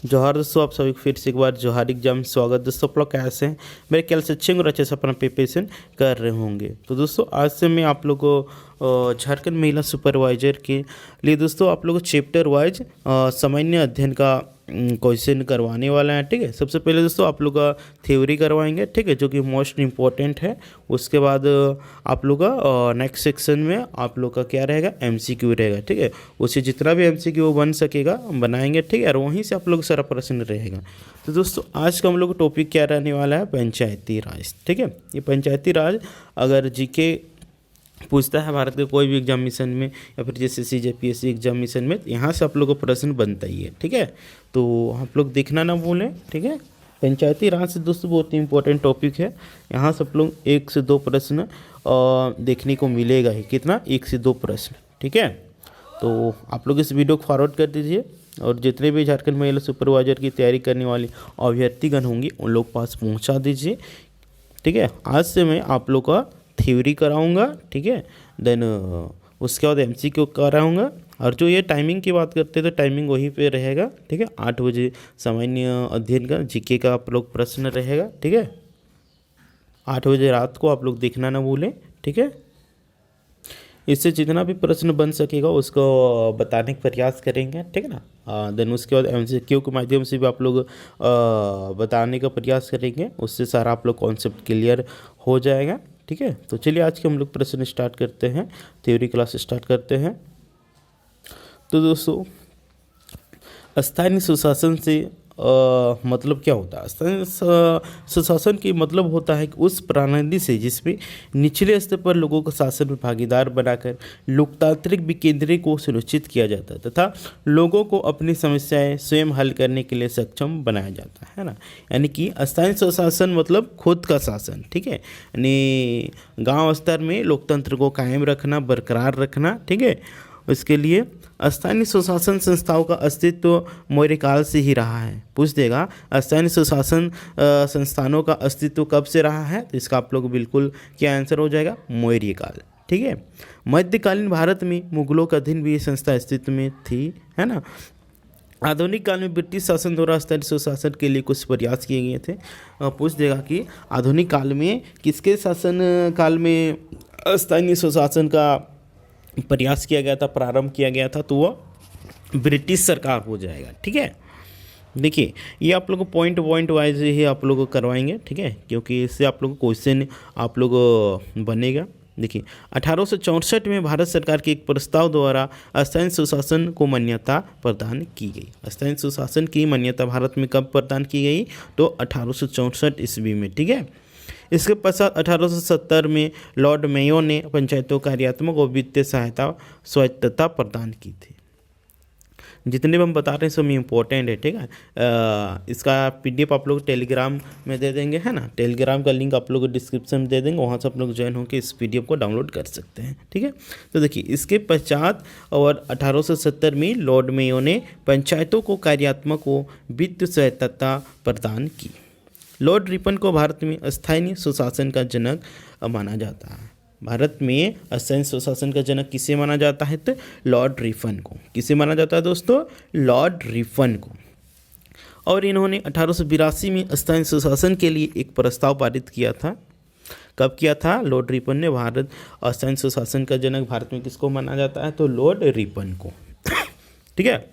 जोहार दोस्तों, आप सभी को फिर से एक बार जोहार एग्जाम स्वागत। दोस्तों आप लोग कैसे हैं? मेरे ख्याल से अच्छे और अच्छे से अपना प्रिपरेशन कर रहे होंगे। तो दोस्तों आज से मैं आप लोग को झारखंड महिला सुपरवाइजर के लिए दोस्तों आप लोग को चैप्टर वाइज सामान्य अध्ययन का क्वेश्चन करवाने वाला है। ठीक है, सबसे पहले दोस्तों आप लोग का थ्योरी करवाएंगे, ठीक है, जो कि मोस्ट इम्पॉर्टेंट है। उसके बाद आप लोग का नेक्स्ट सेक्शन में आप लोग का क्या रहेगा, एमसीक्यू रहेगा। ठीक है, उससे जितना भी एमसीक्यू बन सकेगा बनाएंगे। ठीक है, और वहीं से आप लोग सारा प्रश्न रहेगा। तो दोस्तों आज का हम लोग का टॉपिक क्या रहने वाला है, पंचायती राज। ठीक है, ये पंचायती राज अगर जीके पूछता है भारत के कोई भी एग्जामिनेशन में या फिर जैसे सीजेपीएससी एग्जामिनेशन में, यहाँ से आप लोग को प्रश्न बनता ही है। ठीक है, तो आप लोग देखना ना भूलें। ठीक है, पंचायती राज से दोस्तों बहुत ही इंपॉर्टेंट टॉपिक है। यहाँ से आप लोग 1 से 2 प्रश्न देखने को मिलेगा ही। कितना? 1 से 2 प्रश्न। ठीक है, तो आप लोग इस वीडियो को फॉरवर्ड कर दीजिए और जितने भी झारखंड महिला सुपरवाइजर की तैयारी करने वाली अभ्यर्थीगण होंगी उन लोग पास पहुँचा दीजिए। ठीक है, आज से मैं आप लोग का थ्योरी कराऊंगा। ठीक है, देन उसके बाद एमसीक्यू कराऊंगा। और जो ये टाइमिंग की बात करते हैं तो टाइमिंग वहीं पे रहेगा। ठीक है, 8 बजे सामान्य अध्ययन का जीके का आप लोग प्रश्न रहेगा। ठीक है, 8 बजे रात को आप लोग देखना ना भूलें। ठीक है, इससे जितना भी प्रश्न बन सकेगा उसको बताने का प्रयास करेंगे। ठीक है ना, देन उसके बाद एमसीक्यू के माध्यम से भी आप लोग बताने का प्रयास करेंगे। उससे सारा आप लोग कॉन्सेप्ट क्लियर हो जाएगा। ठीक है, तो चलिए आज के हम लोग प्रश्न स्टार्ट करते हैं, थ्योरी क्लास स्टार्ट करते हैं। तो दोस्तों स्थानीय सुशासन से मतलब क्या होता है? स्थानीय सुशासन की मतलब होता है कि उस प्रणाली से जिसमें निचले स्तर पर लोगों को शासन में भागीदार बनाकर लोकतांत्रिक विकेंद्रीय को सुनिश्चित किया जाता है तथा लोगों को अपनी समस्याएं स्वयं हल करने के लिए सक्षम बनाया जाता है ना। यानी कि स्थानीय सुशासन मतलब खुद का शासन। ठीक है, यानी गाँव स्तर में लोकतंत्र को कायम रखना, बरकरार रखना। ठीक है, इसके लिए स्थानीय सुशासन संस्थाओं का अस्तित्व मौर्य काल से ही रहा है। पूछ देगा स्थानीय सुशासन संस्थानों का अस्तित्व कब से रहा है, तो इसका आप लोग बिल्कुल क्या आंसर हो जाएगा, मौर्य काल। ठीक है, मध्यकालीन भारत में मुगलों के अधीन भी ये संस्था अस्तित्व में थी, है ना। आधुनिक काल में ब्रिटिश शासन द्वारा स्थानीय सुशासन के लिए कुछ प्रयास किए गए थे। पूछ देगा कि आधुनिक काल में किसके शासन काल में स्थानीय सुशासन का प्रयास किया गया था, प्रारंभ किया गया था, तो वह ब्रिटिश सरकार हो जाएगा। ठीक है, देखिए ये आप लोग को पॉइंट वाइज ही आप लोग को करवाएंगे। ठीक है, क्योंकि इससे आप लोग को क्वेश्चन आप लोग बनेगा। देखिए 1864 में भारत सरकार के एक प्रस्ताव द्वारा स्थानीय सुशासन को मान्यता प्रदान की गई। स्थानीय सुशासन की मान्यता भारत में कब प्रदान की गई, तो 1864 ईस्वी में। ठीक है, इसके पश्चात 1870 में लॉर्ड मेयो ने पंचायतों कार्यात्मक और वित्तीय सहायता स्वायत्तता प्रदान की थी। जितने भी हम बता रहे हैं सब इम्पोर्टेंट है। ठीक है, इसका पीडीएफ आप लोग टेलीग्राम में दे देंगे, है ना। टेलीग्राम का लिंक आप लोग डिस्क्रिप्शन में दे देंगे, वहाँ से आप लोग ज्वाइन होकर इस पीडीएफ को डाउनलोड कर सकते हैं। ठीक है, तो देखिए इसके पश्चात और 1870 में लॉर्ड मेयो ने पंचायतों को कार्यात्मक व वित्तीय सहायता प्रदान की। लॉर्ड रिपन को भारत में स्थानीय सुशासन का जनक माना जाता है। भारत में स्थानीय सुशासन का जनक किसे माना जाता है, तो लॉर्ड रिपन को। किसे माना जाता है दोस्तों, लॉर्ड रिपन को। और इन्होंने 1882 में स्थानीय सुशासन के लिए एक प्रस्ताव पारित किया था। कब किया था? लॉर्ड रिपन ने। भारत स्थानीय सुशासन का जनक भारत में किसको माना जाता है, तो लॉर्ड रिपन को। ठीक है,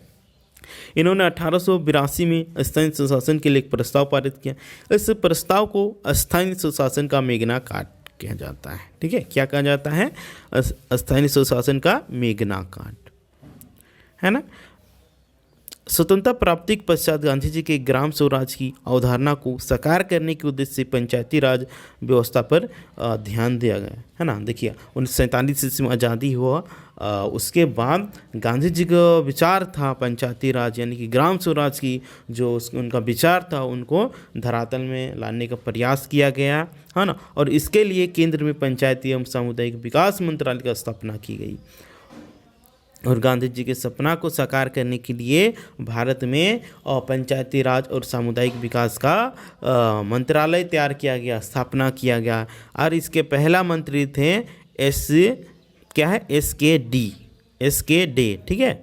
इन्होंने 1882 में स्थानीय सुशासन के लिए एक प्रस्ताव पारित किया। इस प्रस्ताव को स्थानीय सुशासन का मेघना कार्ड कहा जाता है। ठीक है, क्या कहा जाता है? स्थानीय सुशासन का मेघना कार्ड, है ना। स्वतंत्रता प्राप्ति के पश्चात गांधी जी के ग्राम स्वराज की अवधारणा को साकार करने के उद्देश्य से पंचायती राज व्यवस्था पर ध्यान दिया गया, है ना। देखिए 1947 में आज़ादी हुआ, उसके बाद गांधी जी का विचार था पंचायती राज यानी कि ग्राम स्वराज की जो उनका विचार था उनको धरातल में लाने का प्रयास किया गया, है ना। और इसके लिए केंद्र में पंचायती एवं सामुदायिक विकास मंत्रालय की स्थापना की गई। और गांधी जी के सपना को साकार करने के लिए भारत में पंचायती राज और सामुदायिक विकास का मंत्रालय तैयार किया गया, स्थापना किया गया। और इसके पहला मंत्री थे एस के डे। ठीक है,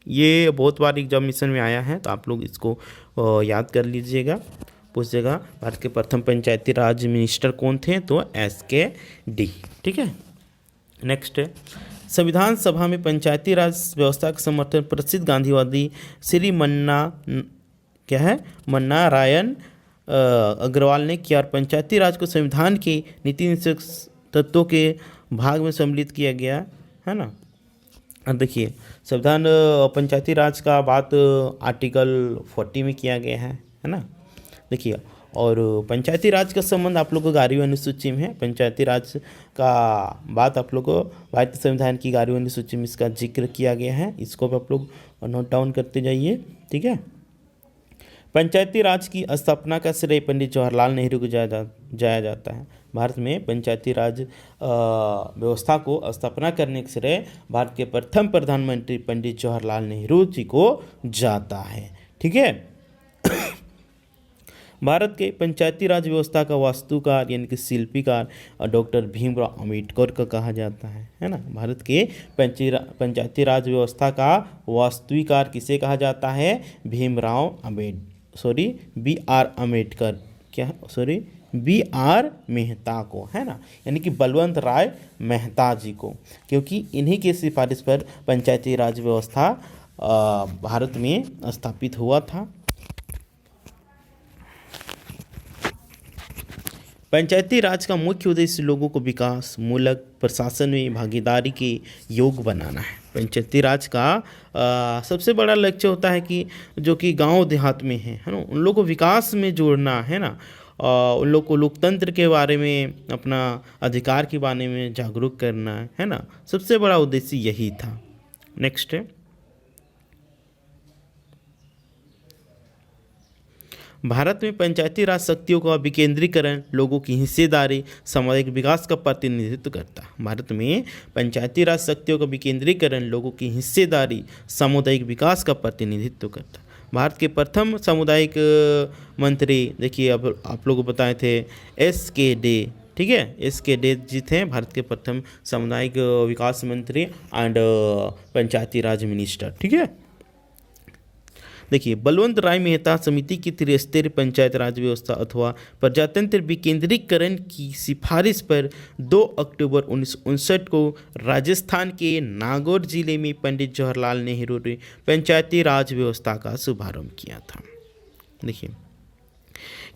ये बहुत बार एग्जामिनेशन में आया है, तो आप लोग इसको याद कर लीजिएगा। पूछेगा भारत के प्रथम पंचायती राज मिनिस्टर कौन थे, तो SKD। ठीक है। नेक्स्ट है, संविधान सभा में पंचायती राज व्यवस्था का समर्थन प्रसिद्ध गांधीवादी श्री मन्ना रायन अग्रवाल ने किया और पंचायती राज को संविधान के नीति निषेध तत्वों के भाग में सम्मिलित किया गया है ना। अब देखिए, संविधान पंचायती राज का बात आर्टिकल 40 में किया गया है ना। देखिए, और पंचायती राज का संबंध आप लोग को 11वीं अनुसूची में है। पंचायती राज का बात आप लोग को भारतीय संविधान की 11वीं अनुसूची में इसका जिक्र किया गया है। इसको भी आप लोग नोट डाउन करते जाइए। ठीक है। पंचायती राज की स्थापना का श्रेय पंडित जवाहरलाल नेहरू को जाया जाता है। भारत में पंचायती राज व्यवस्था को स्थापना करने का श्रेय भारत के प्रथम प्रधानमंत्री पंडित जवाहरलाल नेहरू जी को जाता है। ठीक है। भारत के पंचायती राज व्यवस्था का वास्तुकार यानी कि शिल्पीकार डॉक्टर भीमराव अम्बेडकर का कहा जाता है ना। भारत के पंचायती राज व्यवस्था का वास्तुकार किसे कहा जाता है, BR अम्बेडकर, BR मेहता को, है ना, यानी कि बलवंत राय मेहता जी को, क्योंकि इन्हीं की सिफारिश पर पंचायती राज व्यवस्था भारत में स्थापित हुआ था। पंचायती राज का मुख्य उद्देश्य लोगों को विकास मूलक प्रशासन में भागीदारी के योग्य बनाना है। पंचायती राज का सबसे बड़ा लक्ष्य होता है कि जो कि गांव देहात में है ना, उन लोगों को विकास में जोड़ना है ना। उन लोग को लोकतंत्र के बारे में, अपना अधिकार के बारे में जागरूक करना है ना। सबसे बड़ा उद्देश्य यही था। नेक्स्ट है, भारत में पंचायती राज शक्तियों का विकेंद्रीकरण लोगों की हिस्सेदारी सामाजिक विकास का प्रतिनिधित्व करता है। भारत में पंचायती राज शक्तियों का विकेंद्रीकरण लोगों की हिस्सेदारी सामुदायिक विकास का प्रतिनिधित्व करता है। भारत के प्रथम सामुदायिक मंत्री, देखिए अब आप लोगों को बताए थे SKD। ठीक है, SKD जी थे भारत के प्रथम सामुदायिक विकास मंत्री एंड पंचायती राज मिनिस्टर। ठीक है। देखिए, बलवंत राय मेहता समिति की त्रिस्तरीय पंचायत राज व्यवस्था अथवा प्रजातंत्र विकेंद्रीकरण की सिफारिश पर 2 अक्टूबर 1959 को राजस्थान के नागौर जिले में पंडित जवाहरलाल नेहरू ने पंचायती राज व्यवस्था का शुभारंभ किया था। देखिए,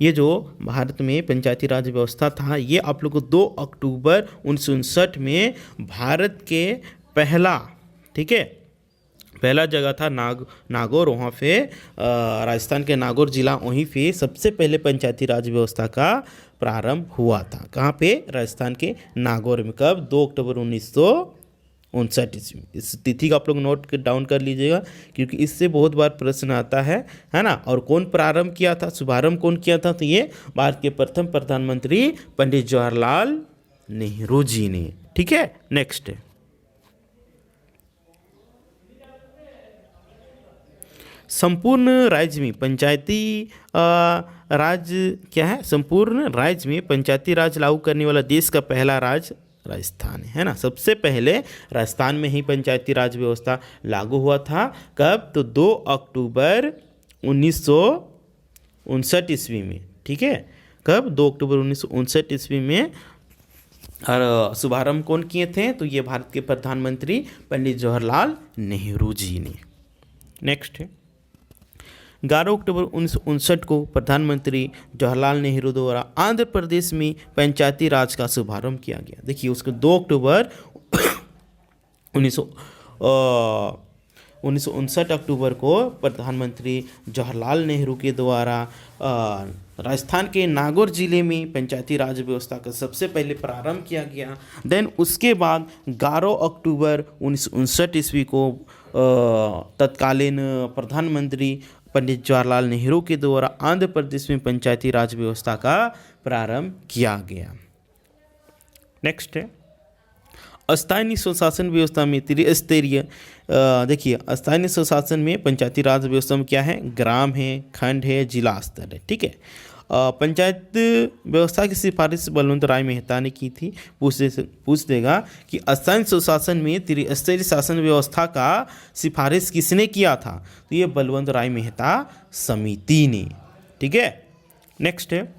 ये जो भारत में पंचायती राज व्यवस्था था, ये आप लोग को 2 अक्टूबर 1959 में भारत के पहला जगह था नागौर, वहाँ पे राजस्थान के नागौर जिला, वहीं पे सबसे पहले पंचायती राज व्यवस्था का प्रारंभ हुआ था। कहाँ पे, राजस्थान के नागौर में। कब, 2 अक्टूबर 1959 ईस्वी। इस तिथि का आप लोग नोट डाउन कर लीजिएगा, क्योंकि इससे बहुत बार प्रश्न आता है ना। और कौन प्रारंभ किया था, शुभारंभ कौन किया था, तो ये भारत के प्रथम प्रधानमंत्री पंडित जवाहरलाल नेहरू जी ने। ठीक है। नेक्स्ट है, संपूर्ण राज्य में पंचायती राज क्या है, संपूर्ण राज्य में पंचायती राज लागू करने वाला देश का पहला राज्य राजस्थान है ना। सबसे पहले राजस्थान में ही पंचायती राज व्यवस्था लागू हुआ था। कब, तो 2 अक्टूबर 1959 ईस्वी में। ठीक है। कब, 2 अक्टूबर 1959 ईस्वी में। और शुभारंभ कौन किए थे, तो ये भारत के प्रधानमंत्री पंडित जवाहरलाल नेहरू जी ने। नेक्स्ट है, 11 अक्टूबर 1959 को प्रधानमंत्री जवाहरलाल नेहरू द्वारा आंध्र प्रदेश में पंचायती राज का शुभारंभ किया गया। देखिए, उसको 2 अक्टूबर 1959 अक्टूबर को प्रधानमंत्री जवाहरलाल नेहरू के द्वारा राजस्थान के नागौर जिले में पंचायती राज व्यवस्था का सबसे पहले प्रारंभ किया गया। देन उसके बाद 11 अक्टूबर 1959 ईस्वी को तत्कालीन प्रधानमंत्री पंडित जवाहरलाल नेहरू के द्वारा आंध्र प्रदेश में पंचायती राज व्यवस्था का प्रारंभ किया गया। नेक्स्ट है, स्थानीय स्वशासन व्यवस्था में त्रिस्तरीय। देखिए, स्थानीय स्वशासन में पंचायती राज व्यवस्था में क्या है, ग्राम है, खंड है, जिला स्तर है। ठीक है। पंचायत व्यवस्था की सिफारिश बलवंत राय मेहता ने की थी। पूछ देगा कि स्थानीय सुशासन में त्रिस्तरीय शासन व्यवस्था का सिफारिश किसने किया था, तो ये बलवंत राय मेहता समिति ने। ठीक है, नेक्स्ट है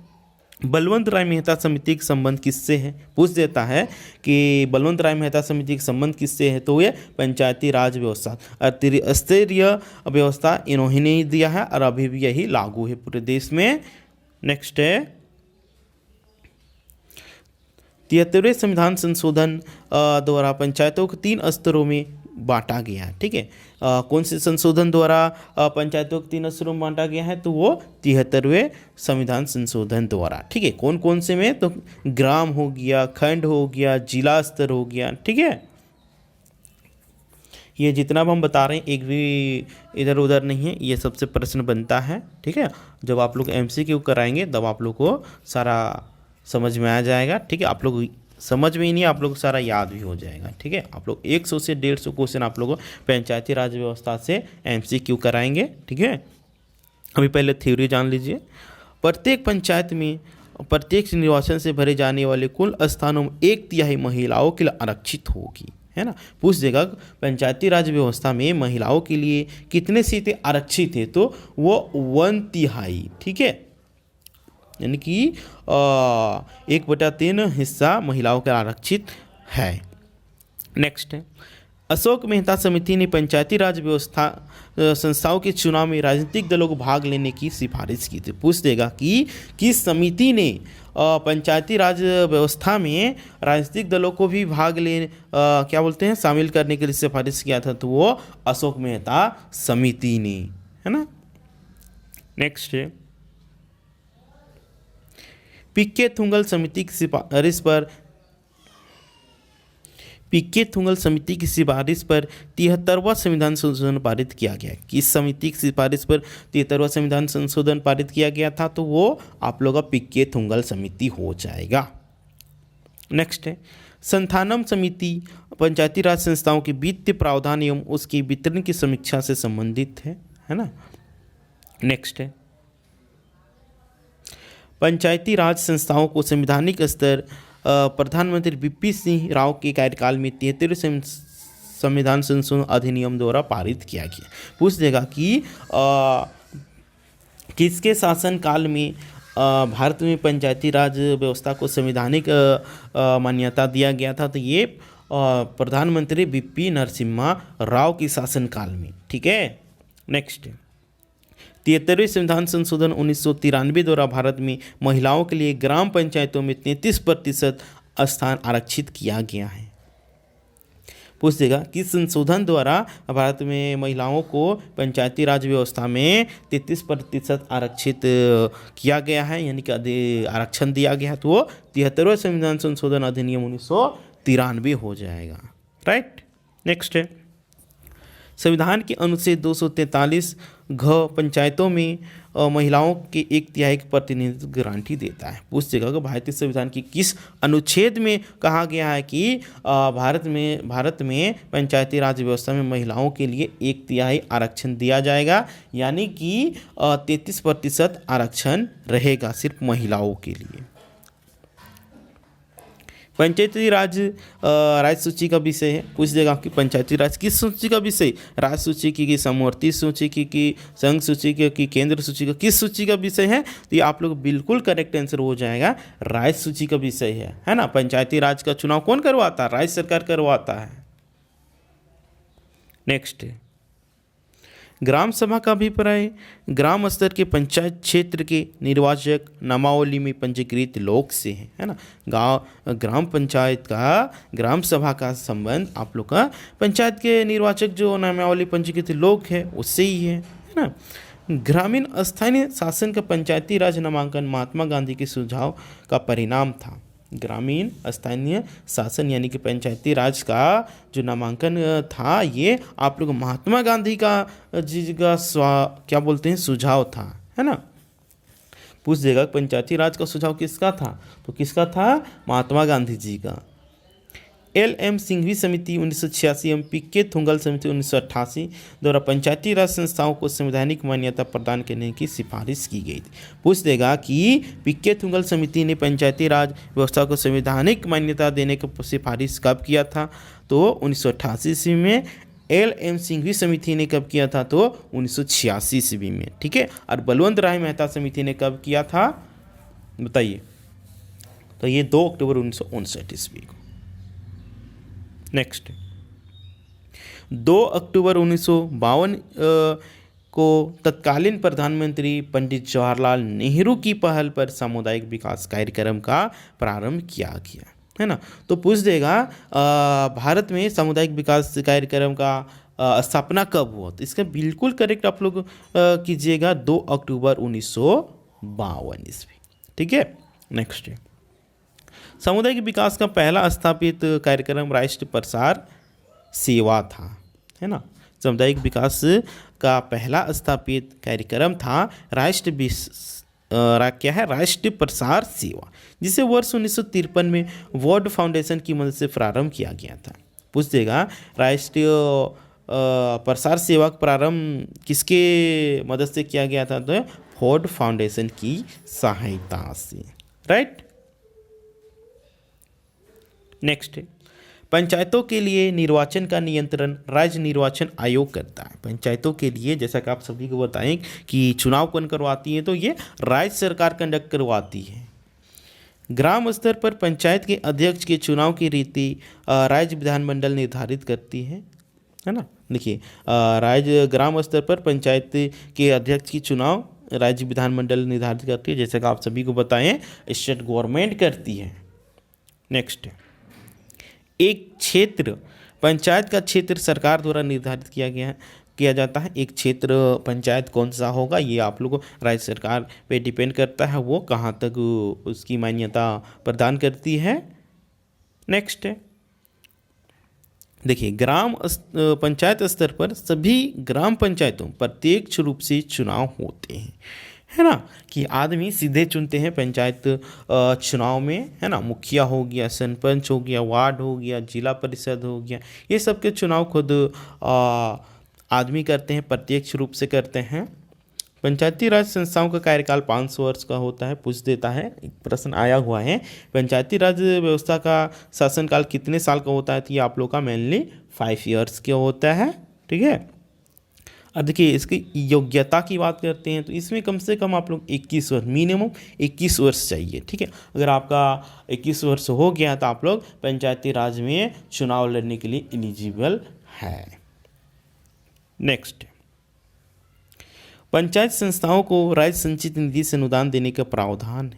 बलवंत राय मेहता समिति का संबंध किससे है। पूछ देता है कि बलवंत राय मेहता समिति का संबंध किससे है, तो ये पंचायती राज व्यवस्था और त्रिस्तरीय व्यवस्था इन्होंने ही दिया है और अभी भी यही लागू है पूरे देश में। नेक्स्ट है 73वें संविधान संशोधन द्वारा पंचायतों को 3 स्तरों में बांटा गया है। ठीक है, कौन से संशोधन द्वारा पंचायतों को 3 स्तरों में बांटा गया है, तो वो 73वें संविधान संशोधन द्वारा। ठीक है, कौन कौन से में, तो ग्राम हो गया, खंड हो गया, जिला स्तर हो गया। ठीक है, ये जितना भी हम बता रहे हैं एक भी इधर उधर नहीं है, ये सबसे प्रश्न बनता है। ठीक है, जब आप लोग MCQ कराएंगे तब आप लोग को सारा समझ में आ जाएगा। ठीक है, आप लोग समझ में ही नहीं, आप लोग को सारा याद भी हो जाएगा। ठीक है, आप लोग 100 से 150 क्वेश्चन आप लोगों को पंचायती राज व्यवस्था से MCQ कराएंगे। ठीक है, अभी पहले थ्योरी जान लीजिए। प्रत्येक पंचायत में प्रत्येक निर्वाचन से भरे जाने वाले कुल स्थानों में 1/3 महिलाओं के लिए आरक्षित होगी, है ना। पूछ देगा पंचायती राज व्यवस्था में महिलाओं के लिए कितने सीटें आरक्षित है, तो वो 1/3। ठीक है, यानी कि 1/3 हिस्सा महिलाओं के आरक्षित है। नेक्स्ट है अशोक मेहता समिति ने पंचायती राज व्यवस्था संस्थाओं के चुनाव में राजनीतिक दलों को भाग लेने की सिफारिश की थी। पूछ देगा कि किस समिति ने पंचायती राज व्यवस्था में राजनीतिक दलों को भी भाग ले क्या बोलते हैं शामिल करने के लिए सिफारिश किया था, तो वो अशोक मेहता समिति ने, है ना। नेक्स्ट है पीके थुंगल समिति की सिफारिश पर 73वां संविधान संशोधन पारित किया गया। किस समिति की सिफारिश पर 73वां संविधान संशोधन पारित किया गया था, तो वो आप लोग का पीके थुंगल समिति हो जाएगा। नेक्स्ट है संथानम समिति पंचायती राज संस्थाओं के वित्तीय प्रावधान एवं उसके वितरण की समीक्षा से संबंधित है ना। नेक्स्ट है पंचायती राज संस्थाओं को संवैधानिक स्तर प्रधानमंत्री VP सिंह राव के कार्यकाल में 73वें संविधान संशोधन अधिनियम द्वारा पारित किया गया। पूछ देगा कि किसके शासनकाल में भारत में पंचायती राज व्यवस्था को संवैधानिक मान्यता दिया गया था, तो ये प्रधानमंत्री VP नरसिम्हा राव के शासनकाल में। ठीक है, नेक्स्ट 73वें संविधान संशोधन 1993 द्वारा भारत में महिलाओं के लिए ग्राम पंचायतों में 33% स्थान आरक्षित किया गया है। पूछ देगा किस संशोधन द्वारा भारत में महिलाओं को पंचायती राज व्यवस्था में 33% आरक्षित किया गया है, यानी कि आरक्षण दिया गया है, तो वो 73वें संविधान संशोधन अधिनियम 1993 हो जाएगा। राइट, नेक्स्ट है संविधान के अनुच्छेद 243 घ पंचायतों में महिलाओं के 1/3 का प्रतिनिधित्व गारंटी देता है। पूछ देगा कि भारतीय संविधान की किस अनुच्छेद में कहा गया है कि भारत में पंचायती राज व्यवस्था में महिलाओं के लिए 1/3 आरक्षण दिया जाएगा, यानी कि 33% आरक्षण रहेगा सिर्फ महिलाओं के लिए। पंचायती राज सूची का विषय है। पूछ देगा कि पंचायती राज किस सूची का विषय, राज्य सूची की समवर्ती सूची की संघ सूची की केंद्र सूची का किस सूची का विषय है, तो ये आप लोग बिल्कुल करेक्ट आंसर हो जाएगा, राज्य सूची का विषय है ना। पंचायती राज का चुनाव कौन करवाता है, राज्य सरकार करवाता है। नेक्स्ट ग्राम सभा का अभिप्राय ग्राम स्तर के पंचायत क्षेत्र के निर्वाचक नामावली में पंजीकृत लोग से है ना। ग्राम पंचायत का ग्राम सभा का संबंध आप लोग का पंचायत के निर्वाचक जो नामावली पंजीकृत लोग हैं उससे ही है ना। ग्रामीण स्थानीय शासन का पंचायती राज नामांकन महात्मा गांधी के सुझाव का परिणाम था। ग्रामीण स्थानीय शासन यानी कि पंचायती राज का जो नामांकन था, ये आप लोग महात्मा गांधी का क्या बोलते हैं सुझाव था, है ना। पूछ देगा पंचायती राज का सुझाव किसका था, तो किसका था, महात्मा गांधी जी का। एल.एम. सिंघवी समिति 1986 एवं पी.के. थुंगल समिति 1988 द्वारा पंचायती राज संस्थाओं को संवैधानिक मान्यता प्रदान करने की सिफारिश की गई थी। पूछ देगा कि पी.के. थुंगल समिति ने पंचायती राज व्यवस्था को संवैधानिक मान्यता देने की सिफारिश कब किया था? तो 1988 ईस्वी में। एल.एम. सिंघवी समिति ने कब किया था? तो 1986 ईस्वी में। ठीक है। और बलवंत राय मेहता समिति ने कब किया था बताइए? तो ये 2 अक्टूबर 1959 ईस्वी को। नेक्स्ट 2 अक्टूबर 1952 को तत्कालीन प्रधानमंत्री पंडित जवाहरलाल नेहरू की पहल पर सामुदायिक विकास कार्यक्रम का प्रारंभ किया गया, है ना। तो पूछ देगा भारत में सामुदायिक विकास कार्यक्रम का स्थापना कब हुआ? तो इसका बिल्कुल करेक्ट आप लोग कीजिएगा 2 अक्टूबर 1952 ईस्वी। ठीक है। नेक्स्ट सामुदायिक विकास का पहला स्थापित कार्यक्रम राष्ट्रीय प्रसार सेवा था, है ना। सामुदायिक विकास का पहला स्थापित कार्यक्रम था राष्ट्रीय प्रसार सेवा, जिसे वर्ष 1953 में वर्ल्ड फाउंडेशन की मदद से प्रारंभ किया गया था। पूछ देगा राष्ट्रीय प्रसार सेवा का प्रारंभ किसके मदद से किया गया था? तो वर्ल्ड फाउंडेशन की सहायता से, राइट। नेक्स्ट है पंचायतों के लिए निर्वाचन का नियंत्रण राज्य निर्वाचन आयोग करता है। पंचायतों के लिए जैसा कि आप सभी को बताएं कि चुनाव कौन करवाती है? तो ये राज्य सरकार कंडक्ट करवाती है। ग्राम स्तर पर पंचायत के अध्यक्ष के चुनाव की रीति राज्य विधानमंडल निर्धारित करती है ना। देखिए राज्य ग्राम स्तर पर पंचायत के अध्यक्ष की चुनाव राज्य विधानमंडल निर्धारित करती है, जैसे कि आप सभी को बताएं स्टेट गवर्नमेंट करती है। नेक्स्ट एक क्षेत्र पंचायत का क्षेत्र सरकार द्वारा निर्धारित किया जाता है। एक क्षेत्र पंचायत कौन सा होगा ये आप लोगों को राज्य सरकार पे डिपेंड करता है, वो कहाँ तक उसकी मान्यता प्रदान करती है। नेक्स्ट है देखिए पंचायत स्तर पर सभी ग्राम पंचायतों प्रत्यक्ष रूप से चुनाव होते हैं, है ना, कि आदमी सीधे चुनते हैं पंचायत चुनाव में, है ना। मुखिया हो गया, सरपंच हो गया, वार्ड हो गया, जिला परिषद हो गया, ये सब के चुनाव खुद आदमी करते हैं, प्रत्यक्ष रूप से करते हैं। पंचायती राज संस्थाओं का कार्यकाल 500 वर्ष का होता है। पूछ देता है, एक प्रश्न आया हुआ है, पंचायती राज व्यवस्था का शासनकाल कितने साल का होता है? तो ये आप लोग का मेनली 5 ईयर्स का होता है। ठीक है। अब देखिए इसकी योग्यता की बात करते हैं तो इसमें कम से कम आप लोग 21 वर्ष, मिनिमम 21 वर्ष चाहिए। ठीक है। अगर आपका 21 वर्ष हो गया तो आप लोग पंचायती राज में चुनाव लड़ने के लिए एलिजिबल है। नेक्स्ट पंचायत संस्थाओं को राज्य संचित निधि से अनुदान देने का प्रावधान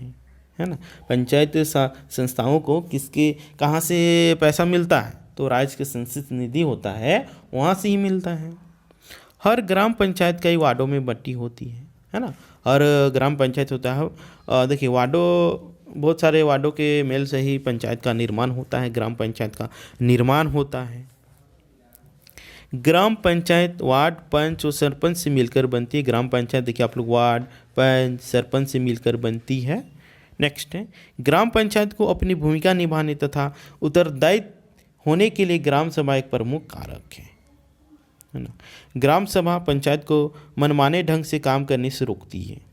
है ना। पंचायत संस्थाओं को कहाँ से पैसा मिलता है? तो राज्य के संचित निधि होता है, वहाँ से ही मिलता है। हर ग्राम पंचायत कई वार्डों में बंटी होती है ना। हर ग्राम पंचायत होता है, देखिए बहुत सारे वार्डों के मेल से ही पंचायत का निर्माण होता है, ग्राम पंचायत का निर्माण होता है। ग्राम पंचायत वार्ड, पंच और सरपंच से मिलकर बनती है। ग्राम पंचायत देखिए आप लोग वार्ड, पंच, सरपंच से मिलकर बनती है। नेक्स्ट है ग्राम पंचायत को अपनी भूमिका निभाने तथा उत्तरदायित्व होने के लिए ग्राम सभा एक प्रमुख कारक है ना। ग्राम सभा पंचायत को मनमाने ढंग से काम करने से रोकती है।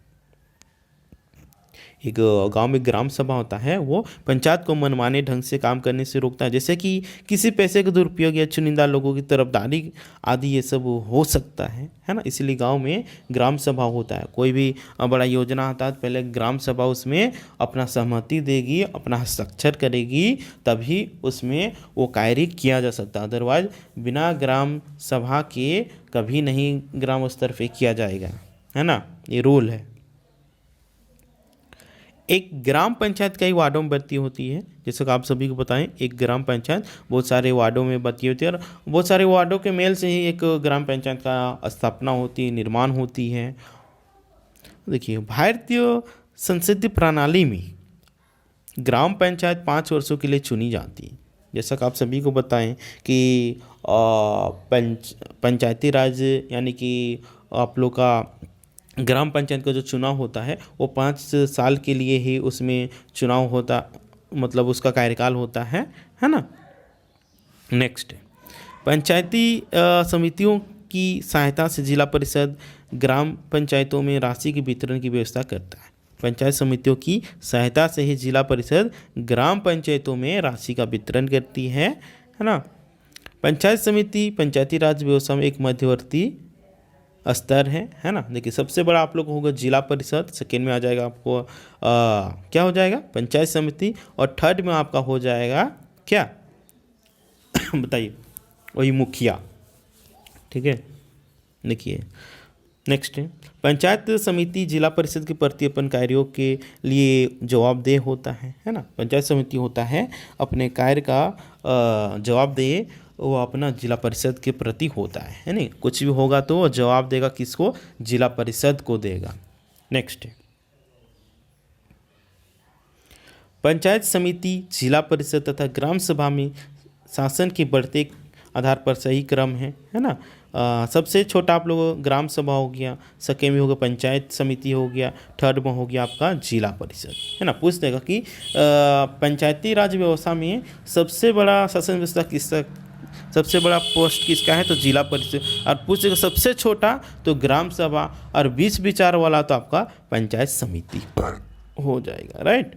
एक गांव में ग्राम सभा होता है, वो पंचायत को मनमाने ढंग से काम करने से रोकता है, जैसे कि किसी पैसे का दुरुपयोग या चुनिंदा लोगों की तरफदारी आदि ये सब हो सकता है ना। इसलिए गांव में ग्राम सभा होता है। कोई भी बड़ा योजना आता है तो पहले ग्राम सभा उसमें अपना सहमति देगी, अपना हस्ताक्षर करेगी, तभी उसमें वो कार्य किया जा सकता है। अदरवाइज बिना ग्राम सभा के कभी नहीं ग्राम स्तर पे किया जाएगा, है ना। ये रूल है। एक ग्राम पंचायत कई वार्डों में बंटी होती है, जैसे कि आप सभी को बताएं एक ग्राम पंचायत बहुत सारे वार्डों में बंटी होती है और बहुत सारे वार्डों के मेल से ही एक ग्राम पंचायत का स्थापना होती है, निर्माण होती है। देखिए भारतीय संसदीय प्रणाली में ग्राम पंचायत 5 वर्षों के लिए चुनी जाती है। जैसा कि आप सभी को बताएं कि पंचायती राज यानी कि आप लोग का ग्राम पंचायत का जो चुनाव होता है वो 5 साल के लिए ही उसमें चुनाव होता, मतलब उसका कार्यकाल होता है ना। नेक्स्ट है पंचायती समितियों की सहायता से जिला परिषद ग्राम पंचायतों में राशि के वितरण की व्यवस्था करता है। पंचायत समितियों की सहायता से ही जिला परिषद ग्राम पंचायतों में राशि का वितरण करती है ना। पंचायत समिति पंचायती राज व्यवस्था में एक मध्यवर्ती स्तर है ना। देखिए सबसे बड़ा आप लोग को होगा जिला परिषद, सेकेंड में आ जाएगा आपको क्या हो जाएगा पंचायत समिति, और थर्ड में आपका हो जाएगा क्या बताइए वही मुखिया। ठीक है, देखिए नेक्स्ट है पंचायत समिति जिला परिषद के प्रति अपन कार्यों के लिए जवाबदेह होता है ना। पंचायत समिति होता है अपने कार्य का जवाबदेह, वो अपना जिला परिषद के प्रति होता है नहीं। कुछ भी होगा तो वो जवाब देगा किसको, जिला परिषद को देगा। नेक्स्ट है पंचायत समिति जिला परिषद तथा ग्राम सभा में शासन के बढ़ते आधार पर सही क्रम है ना। सबसे छोटा आप लोग ग्राम सभा हो गया, सेकेंड में होगा पंचायत समिति हो गया, थर्ड में हो गया आपका जिला परिषद है ना। पूछ देगा कि पंचायती राज व्यवस्था में सबसे बड़ा शासन व्यवस्था किसका, सबसे बड़ा पोस्ट किसका है तो जिला परिषद, और पूछेगा सबसे छोटा तो ग्राम सभा, और बीच विचार वाला तो आपका पंचायत समिति हो जाएगा। राइट,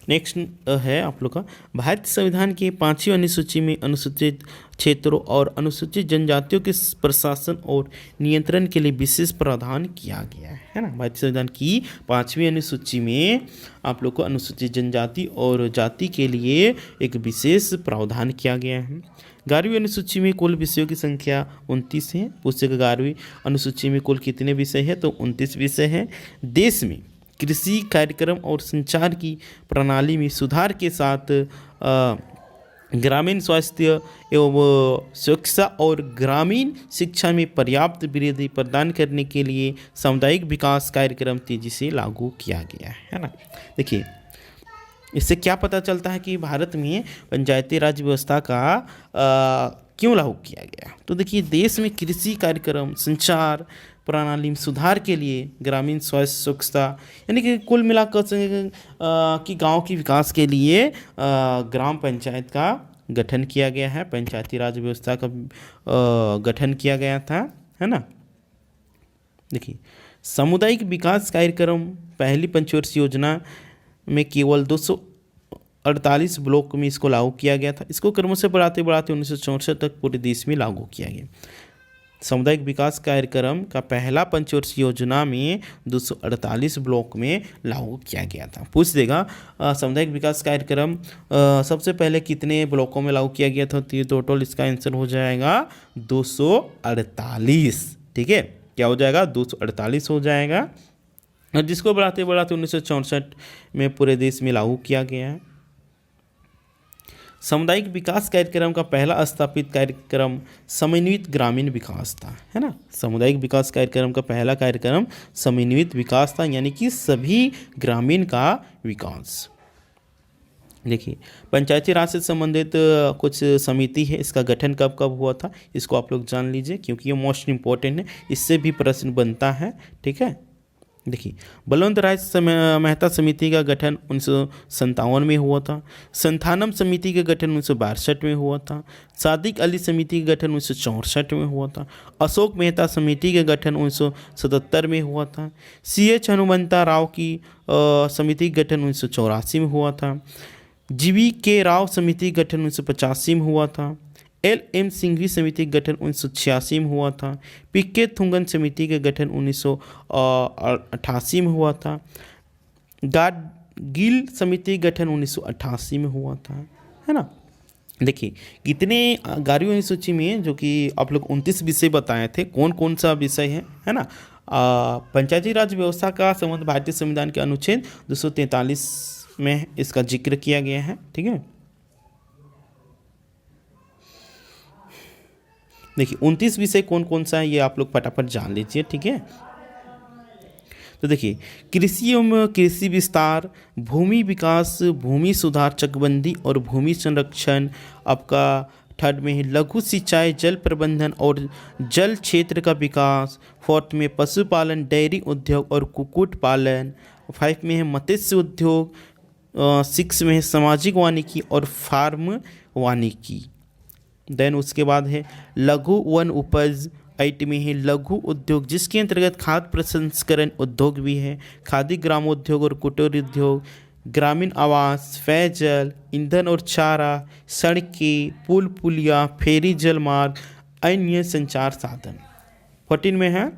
नेक्स्ट है आप लोग का भारतीय संविधान की 5वीं अनुसूची में अनुसूचित क्षेत्रों और अनुसूचित जनजातियों के प्रशासन और नियंत्रण के लिए विशेष प्रावधान किया गया है ना। भारतीय संविधान की 5वीं अनुसूची में आप लोग को अनुसूचित जनजाति और जाति के लिए एक विशेष प्रावधान किया गया है। 11वीं अनुसूची में कुल विषयों की संख्या 29 है। पूछेगा 11वीं अनुसूची में कुल कितने विषय है तो 29 विषय है। देश में कृषि कार्यक्रम और संचार की प्रणाली में सुधार के साथ ग्रामीण स्वास्थ्य एवं सुरक्षा और ग्रामीण शिक्षा में पर्याप्त वृद्धि प्रदान करने के लिए सामुदायिक विकास कार्यक्रम तेजी से लागू किया गया है ना। देखिए इससे क्या पता चलता है कि भारत में पंचायती राज व्यवस्था का क्यों लागू किया गया। तो देखिए देश में कृषि कार्यक्रम संचार प्रणाली में सुधार के लिए ग्रामीण स्वास्थ्य सुरक्षा यानी कि कुल मिलाकर कि गांव के विकास के लिए ग्राम पंचायत का गठन किया गया है, पंचायती राज व्यवस्था का गठन किया गया था है ना। देखिए सामुदायिक विकास कार्यक्रम पहली पंचवर्षीय योजना में केवल 248 ब्लॉक में इसको लागू किया गया था। इसको क्रमशः बढ़ाते बढ़ाते 1964 तक पूरे देश में लागू किया गया। सामुदायिक विकास कार्यक्रम का पहला पंचवर्षीय योजना में 248 ब्लॉक में लागू किया गया था। पूछ देगा सामुदायिक विकास कार्यक्रम सबसे पहले कितने ब्लॉकों में लागू किया गया था, तो टोटल इसका आंसर हो जाएगा 248। ठीक है, क्या हो जाएगा 248 हो जाएगा, और जिसको बढ़ाते बढ़ाते 1964 में पूरे देश में लागू किया गया है। सामुदायिक विकास कार्यक्रम का पहला स्थापित कार्यक्रम समन्वित ग्रामीण विकास था है ना। सामुदायिक विकास कार्यक्रम का पहला कार्यक्रम समन्वित विकास था, यानी कि सभी ग्रामीण का विकास। देखिए पंचायती राज से संबंधित कुछ समिति है, इसका गठन कब कब हुआ था इसको आप लोग जान लीजिए क्योंकि ये मोस्ट इम्पोर्टेंट है, इससे भी प्रश्न बनता है। ठीक है, देखिए बलवंत राय मेहता समिति का गठन 1957 में हुआ था। संथानम समिति का गठन 1962 में हुआ था। सादिक अली समिति का गठन 1964 में हुआ था। अशोक मेहता समिति का गठन 1977 में हुआ था। CH हनुमंता राव की समिति का गठन 1984 में हुआ था। GV राव समिति का गठन 1985 में हुआ था। LM सिंघवी समिति का गठन 1986 में हुआ था। PK थुंगन समिति का गठन 1988 में हुआ था। गाडगिल समिति का गठन 1988 में हुआ था है ना। देखिए कितने 11वीं अनुसूची में जो कि आप लोग 29 विषय बताए थे, कौन कौन सा विषय है ना। पंचायती राज व्यवस्था का संबंध भारतीय संविधान के अनुच्छेद 243 में इसका जिक्र किया गया है। ठीक है, देखिए 29 विषय कौन कौन सा है ये आप लोग फटाफट जान लीजिए। ठीक है, तो देखिए कृषि एवं कृषि विस्तार, भूमि विकास, भूमि सुधार, चकबंदी और भूमि संरक्षण आपका थर्ड में है। लघु सिंचाई, जल प्रबंधन और जल क्षेत्र का विकास। फोर्थ में पशुपालन, डेयरी उद्योग और कुक्कुट पालन। 5 में है मत्स्य उद्योग, सिक्स में है सामाजिक वानिकी और फार्म वानिकी। देन उसके बाद है लघु वन उपज। 8 में है लघु उद्योग, जिसके अंतर्गत खाद्य प्रसंस्करण उद्योग भी है, खादी ग्रामोद्योग और कुटीर उद्योग, ग्रामीण आवास, पेयजल, ईंधन और चारा, सड़कें, पुल पुलिया, फेरी जलमार्ग, अन्य संचार साधन। 14 में है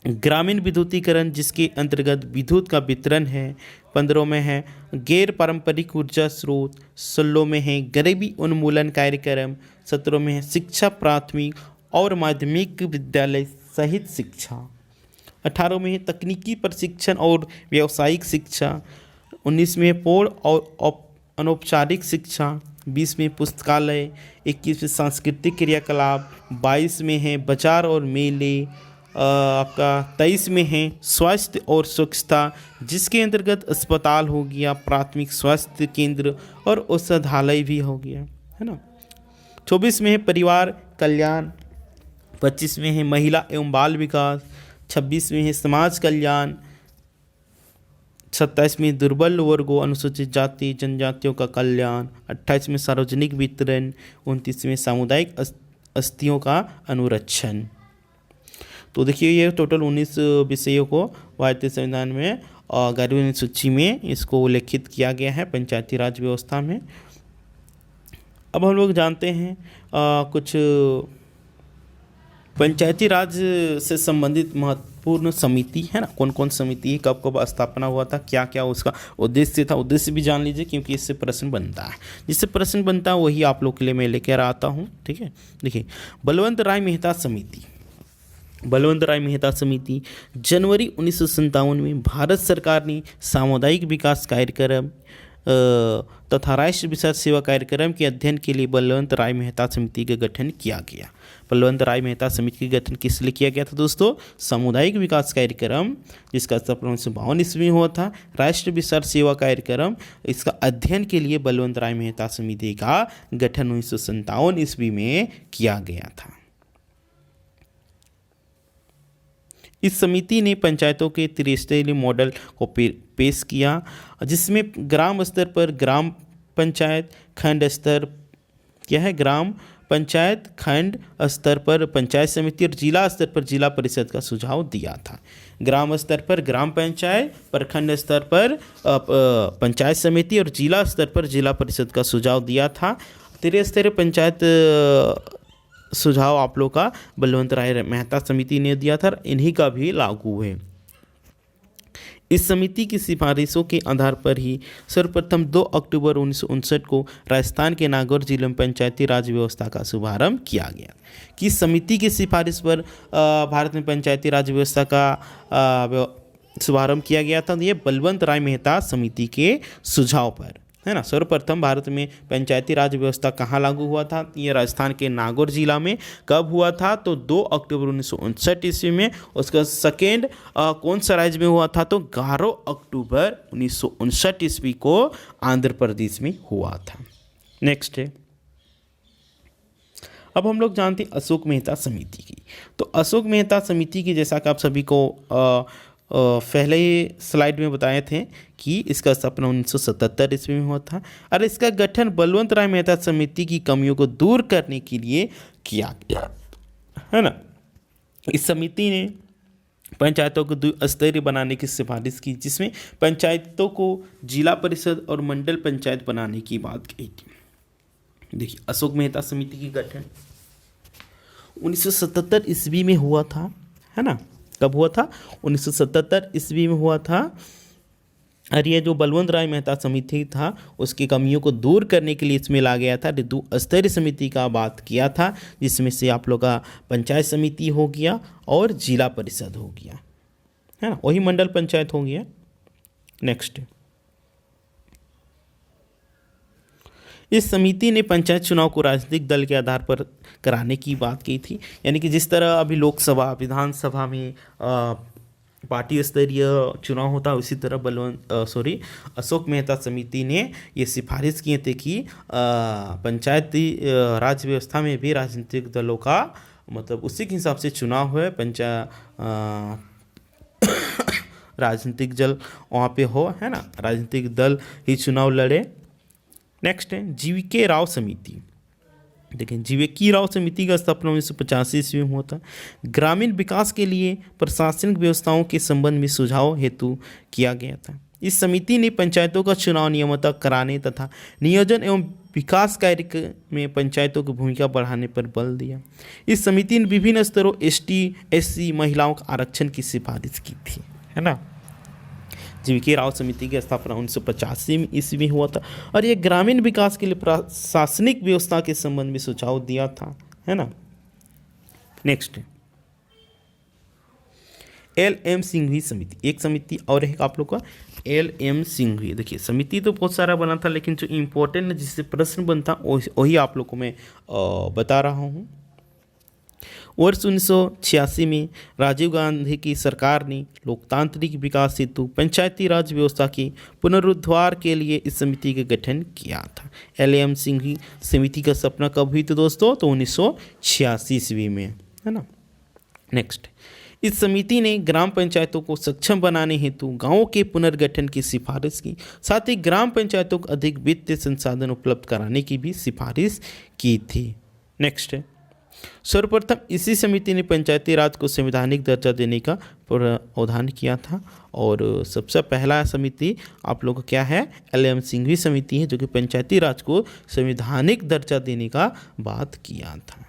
ग्रामीण विद्युतीकरण, जिसके अंतर्गत विद्युत का वितरण है। 15 में है गैर पारंपरिक ऊर्जा स्रोत। 16 में है गरीबी उन्मूलन कार्यक्रम। 17 में है शिक्षा प्राथमिक और माध्यमिक विद्यालय सहित शिक्षा। 18 में है तकनीकी प्रशिक्षण और व्यावसायिक शिक्षा। 19 में पूर्ण और अनौपचारिक शिक्षा। 20 में पुस्तकालय। 21 में सांस्कृतिक क्रियाकलाप। 22 में है बाजार और मेले। आपका 23 में है स्वास्थ्य और स्वच्छता, जिसके अंतर्गत अस्पताल हो गया, प्राथमिक स्वास्थ्य केंद्र और औषधालय भी हो गया, है ना। 24 में है परिवार कल्याण। 25 में है महिला एवं बाल विकास। 26 में है समाज कल्याण। 27 में दुर्बल वर्गों, अनुसूचित जाति जनजातियों का कल्याण। 28 में सार्वजनिक वितरण। 29 में सामुदायिक अस्थियों का अनुरक्षण। तो देखिए ये टोटल 19 विषयों को भारतीय संविधान में 11वीं सूची में इसको उल्लेखित किया गया है पंचायती राज व्यवस्था में। अब हम लोग जानते हैं कुछ पंचायती राज से संबंधित महत्वपूर्ण समिति, है ना, कौन कौन समिति है, कब कब स्थापना हुआ था, क्या क्या उसका उद्देश्य था, उद्देश्य भी जान लीजिए क्योंकि इससे प्रश्न बनता है। जिससे प्रश्न बनता है वही आप लोग के लिए मैं लेकर आता हूँ, ठीक है। देखिए बलवंत राय मेहता समिति। बलवंत राय मेहता समिति जनवरी 1957 में भारत सरकार ने सामुदायिक विकास कार्यक्रम तथा राष्ट्रीय विकास सेवा कार्यक्रम के अध्ययन के लिए बलवंत राय मेहता समिति का गठन किया गया। बलवंत राय मेहता समिति का गठन किस लिए किया गया था दोस्तों? सामुदायिक विकास कार्यक्रम, जिसका स्थापना 1952 ईस्वी में हुआ था। राष्ट्रीय विकास सेवा कार्यक्रम, इसका अध्ययन के लिए बलवंत राय मेहता समिति का गठन 1957 ईस्वी में किया गया था। इस समिति ने पंचायतों के त्रिस्तरीय मॉडल को पेश किया, जिसमें ग्राम स्तर पर ग्राम पंचायत, खंड स्तर क्या है ग्राम पंचायत, खंड स्तर पर पंचायत समिति और जिला स्तर पर जिला परिषद का सुझाव दिया था। ग्राम स्तर पर ग्राम पंचायत, प्रखंड स्तर पर पंचायत समिति और जिला स्तर पर जिला परिषद का सुझाव दिया था। त्रिस्तरीय पंचायत सुझाव आप लोग का बलवंत राय मेहता समिति ने दिया था, इन्हीं का भी लागू है। इस समिति की सिफारिशों के आधार पर ही सर्वप्रथम 2 अक्टूबर 1959 को राजस्थान के नागौर जिले में पंचायती राज व्यवस्था का शुभारंभ किया गया। किस समिति की सिफारिश पर भारत में पंचायती राज व्यवस्था का शुभारंभ किया गया था? ये बलवंत राय मेहता समिति के सुझाव पर, है ना। सर्वप्रथम भारत में पंचायती राज व्यवस्था कहाँ लागू हुआ था? ये राजस्थान के नागौर जिला में। कब हुआ था? तो 2 अक्टूबर 1959 ईस्वी में। उसका सेकेंड कौन सा राज्य में हुआ था? तो 11 अक्टूबर 1959 ईस्वी को आंध्र प्रदेश में हुआ था। नेक्स्ट है, अब हम लोग जानते हैं अशोक मेहता समिति की। तो अशोक मेहता समिति की, जैसा कि आप सभी को पहले ही स्लाइड में बताए थे कि इसका स्थापना 1977 ईस्वी में हुआ था और इसका गठन बलवंत राय मेहता समिति की कमियों को दूर करने के लिए किया गया, है ना। इस समिति ने पंचायतों को द्विस्तरीय बनाने की सिफारिश की, जिसमें पंचायतों को जिला परिषद और मंडल पंचायत बनाने की बात कही थी। देखिए अशोक मेहता समिति की गठन 1977 ईस्वी में हुआ था, है ना। कब हुआ था? 1977 ईस्वी में हुआ था। और ये जो बलवंत राय मेहता समिति था उसकी कमियों को दूर करने के लिए इसमें ला गया था। द्विस्तरीय समिति का बात किया था, जिसमें से आप लोग का पंचायत समिति हो गया और जिला परिषद हो गया, है ना, वही मंडल पंचायत हो गया। नेक्स्ट, इस समिति ने पंचायत चुनाव को राजनीतिक दल के आधार पर कराने की बात की थी, यानी कि जिस तरह अभी लोकसभा विधानसभा में पार्टी स्तरीय चुनाव होता है, उसी तरह अशोक मेहता समिति ने ये सिफारिश किए थे कि पंचायती राज व्यवस्था में भी राजनीतिक दलों का मतलब उसी के हिसाब से चुनाव हुए, राजनीतिक दल वहाँ पे हो, है ना, राजनीतिक दल ही चुनाव लड़े। नेक्स्ट है जीवीके राव समिति। देखिए जीवीके राव समिति का स्थापना 1985 ईस्वी में हुआ था। ग्रामीण विकास के लिए प्रशासनिक व्यवस्थाओं के संबंध में सुझाव हेतु किया गया था। इस समिति ने पंचायतों का चुनाव नियमित कराने तथा नियोजन एवं विकास कार्य में पंचायतों की भूमिका बढ़ाने पर बल दिया। इस समिति ने विभिन्न स्तरों एसटी एससी महिलाओं का आरक्षण की सिफारिश की थी, है ना। जीवीके राव समिति की स्थापना 1985 ईस्वी में हुआ था और ये ग्रामीण विकास के लिए प्रशासनिक व्यवस्था के संबंध में सुझाव दिया था, है ना। नेक्स्ट LM सिंघवी समिति, एक समिति और है आप लोग का LM सिंघवी। देखिए समिति तो बहुत सारा बना था, लेकिन जो इम्पोर्टेंट जिससे प्रश्न बनता वही आप लोग को मैं बता रहा हूँ। वर्ष 1986 में राजीव गांधी की सरकार ने लोकतांत्रिक विकास हेतु पंचायती राज व्यवस्था के पुनरुद्धार के लिए इस समिति का गठन किया था। LM सिंघवी समिति का स्थापना कब हुई थी दोस्तों? तो 1986 ईस्वी में, है ना। नेक्स्ट, इस समिति ने ग्राम पंचायतों को सक्षम बनाने हेतु गांवों के पुनर्गठन की सिफारिश की, साथ ही ग्राम पंचायतों को अधिक वित्तीय संसाधन उपलब्ध कराने की भी सिफारिश की थी। नेक्स्ट है, सर्वप्रथम इसी समिति ने पंचायती राज को संवैधानिक दर्जा देने का प्रावधान किया था और सबसे पहला समिति आप लोग को क्या है? LM सिंघवी समिति है, जो कि पंचायती राज को संवैधानिक दर्जा देने का बात किया था।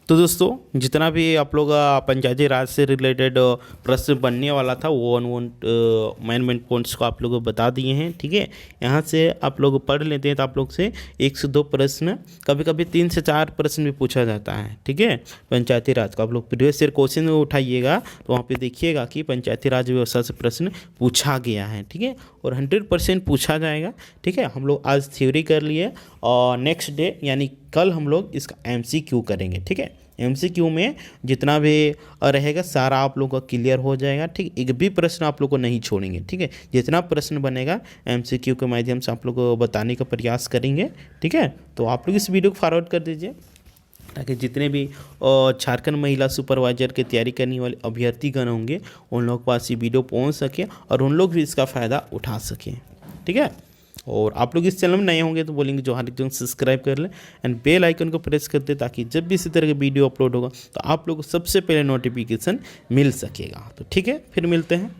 तो दोस्तों जितना भी आप लोग पंचायती राज से रिलेटेड प्रश्न बनने वाला था वो मेन पॉइंट्स को आप लोगों को बता दिए हैं, ठीक है। यहाँ से आप लोग पढ़ लेते हैं तो आप लोग से 1 से 2 प्रश्न, कभी कभी 3 से 4 प्रश्न भी पूछा जाता है, ठीक है। पंचायती राज का आप लोग प्रीवियस ईयर क्वेश्चन में उठाइएगा तो वहाँ पे देखिएगा कि पंचायती राज व्यवस्था से प्रश्न पूछा गया है, ठीक है, और 100% पूछा जाएगा, ठीक है। हम लोग आज थ्योरी कर लिए और नेक्स्ट डे यानी कल हम लोग इसका MCQ करेंगे, ठीक है। MCQ में जितना भी रहेगा सारा आप लोग का क्लियर हो जाएगा, ठीक। एक भी प्रश्न आप लोग को नहीं छोड़ेंगे, ठीक है। जितना प्रश्न बनेगा MCQ के माध्यम से आप लोग को बताने का प्रयास करेंगे, ठीक है। तो आप लोग इस वीडियो को फॉरवर्ड कर दीजिए ताकि जितने भी झारखंड महिला सुपरवाइजर की तैयारी करने वाले अभ्यर्थीगण होंगे उन लोगों के पास ये वीडियो पहुँच सके और उन लोग भी इसका फ़ायदा उठा सकें, ठीक है। और आप लोग इस चैनल में नए होंगे तो बोलेंगे जोहारिक जंग सब्सक्राइब कर लें एंड बेल आइकन को प्रेस कर दे ताकि जब भी इसी तरह के वीडियो अपलोड होगा तो आप लोग को सबसे पहले नोटिफिकेशन मिल सकेगा। तो ठीक है, फिर मिलते हैं।